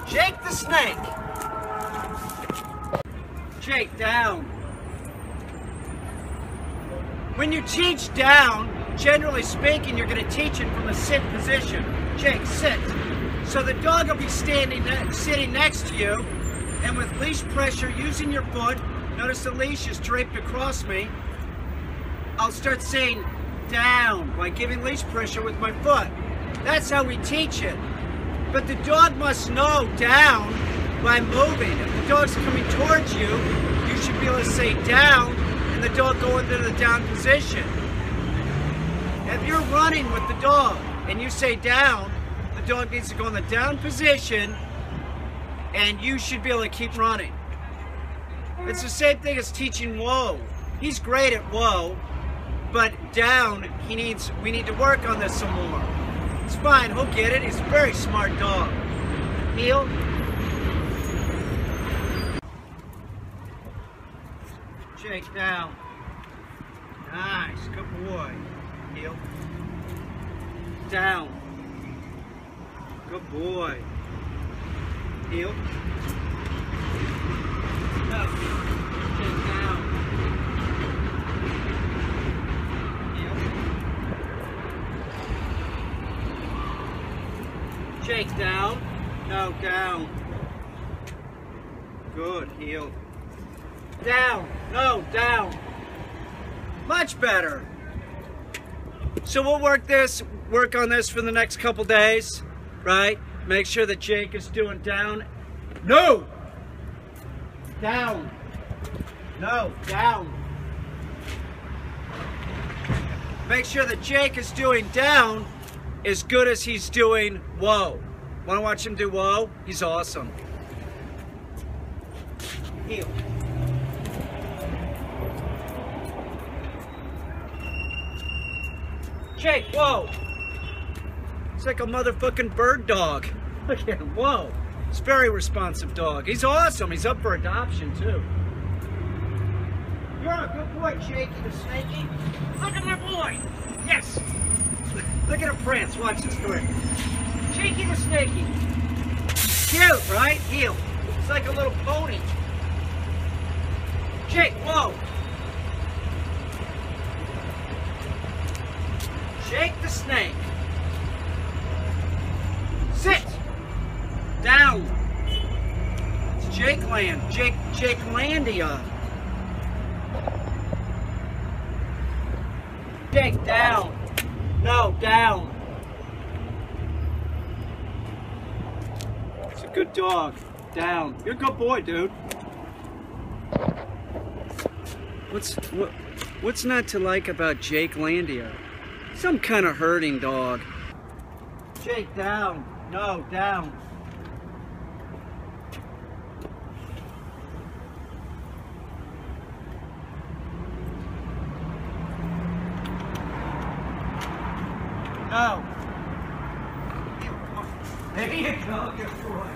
Jake the snake. Jake, down. When you teach down, generally speaking, you're going to teach it from a sit position. Jake, sit. So the dog will be sitting next to you, and with leash pressure, using your foot, notice the leash is draped across me, I'll start saying down by giving leash pressure with my foot. That's how we teach it. But the dog must know down by moving. If the dog's coming towards you, you should be able to say down and the dog go into the down position. If you're running with the dog and you say down, the dog needs to go in the down position and you should be able to keep running. It's the same thing as teaching whoa. He's great at whoa, but down, we need to work on this some more. It's fine, he'll get it. He's a very smart dog. Heel. Jake, down. Nice, good boy. Heel. Down. Good boy. Heel. Up. Jake, down. Jake, down. No, down. Good, heel. Down. No, down. Much better. So we'll work on this for the next couple days, right? Make sure that Jake is doing down. No! Down. No, down. Make sure that Jake is doing down as good as he's doing whoa. Want to watch him do whoa? He's awesome. Heel. Jake, whoa. It's like a motherfucking bird dog. Look at him, whoa. He's a very responsive dog. He's awesome. He's up for adoption too. You're a good boy, Jakey the Snakey. Look at my boy. Yes. Look at him prance. Watch this story. Jakey the Snakey. Cute, right? Heel. It's like a little pony. Jake, whoa. Jake the snake. Sit. Down. It's Jake Land. Jake Landia. Jake, down. No, down. It's a good dog. Down. You're a good boy, dude. What's not to like about Jake Landia? Some kind of herding dog. Jake, down. No, down. No. There you go, good boy.